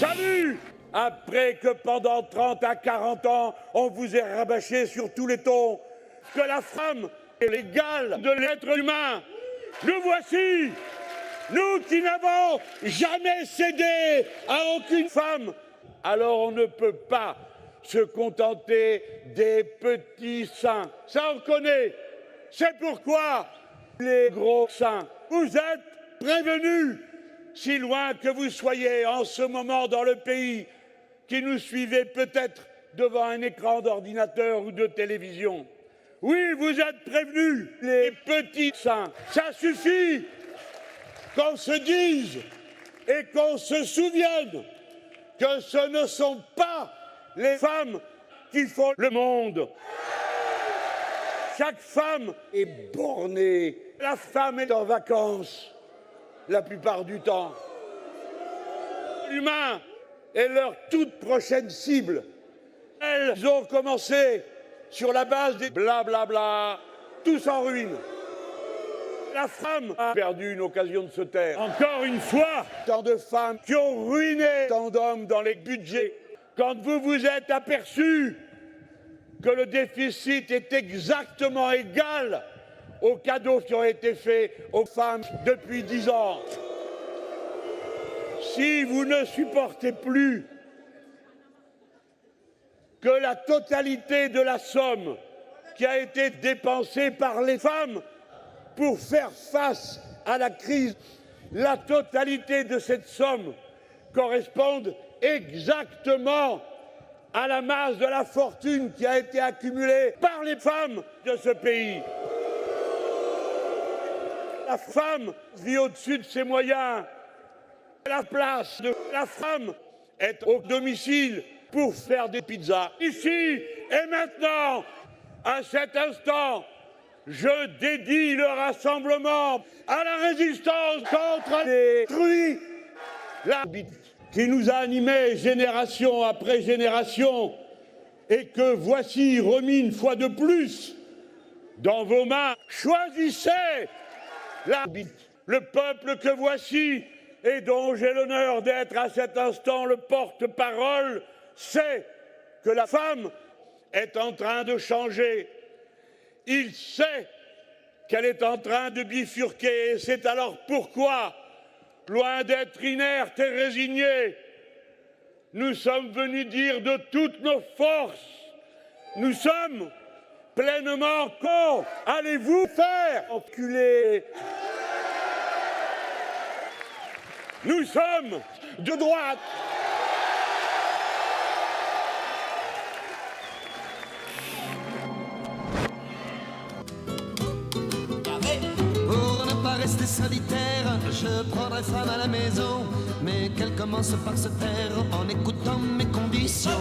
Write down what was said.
Salut! Après que pendant 30 à 40 ans, on vous ait rabâché sur tous les tons que la femme est l'égale de l'être humain, nous voici, nous qui n'avons jamais cédé à aucune femme. Alors on ne peut pas se contenter des petits seins. Ça on connaît. C'est pourquoi les gros seins, vous êtes prévenus, si loin que vous soyez en ce moment dans le pays, qui nous suivez peut-être devant un écran d'ordinateur ou de télévision. Oui, vous êtes prévenus, les petits seins. Ça suffit qu'on se dise et qu'on se souvienne que ce ne sont pas les femmes qui font le monde. Chaque femme est bornée. La femme est en vacances la plupart du temps. L'humain est leur toute prochaine cible. Elles ont commencé sur la base des blablabla, tous en ruine. La femme a perdu une occasion de se taire. Encore une fois, tant de femmes qui ont ruiné tant d'hommes dans les budgets. Quand vous vous êtes aperçus que le déficit est exactement égal aux cadeaux qui ont été faits aux femmes depuis 10 ans. Si vous ne supportez plus que la totalité de la somme qui a été dépensée par les femmes pour faire face à la crise, la totalité de cette somme corresponde exactement à la masse de la fortune qui a été accumulée par les femmes de ce pays. La femme vit au-dessus de ses moyens. La place de la femme est au domicile pour faire des pizzas. Ici et maintenant, à cet instant, je dédie le rassemblement à la résistance contre les truies, la bite qui nous a animés génération après génération et que voici remis une fois de plus dans vos mains. Choisissez la bite, le peuple que voici et dont j'ai l'honneur d'être à cet instant le porte-parole, sait que la femme est en train de changer. Il sait qu'elle est en train de bifurquer et c'est alors pourquoi, loin d'être inerte et résignée, nous sommes venus dire de toutes nos forces, nous sommes pleinement contre. Allez-vous faire enculer? Nous sommes de droite. Pour ne pas rester solitaire, je prendrai femme à la maison, mais qu'elle commence par se taire en écoutant mes conditions.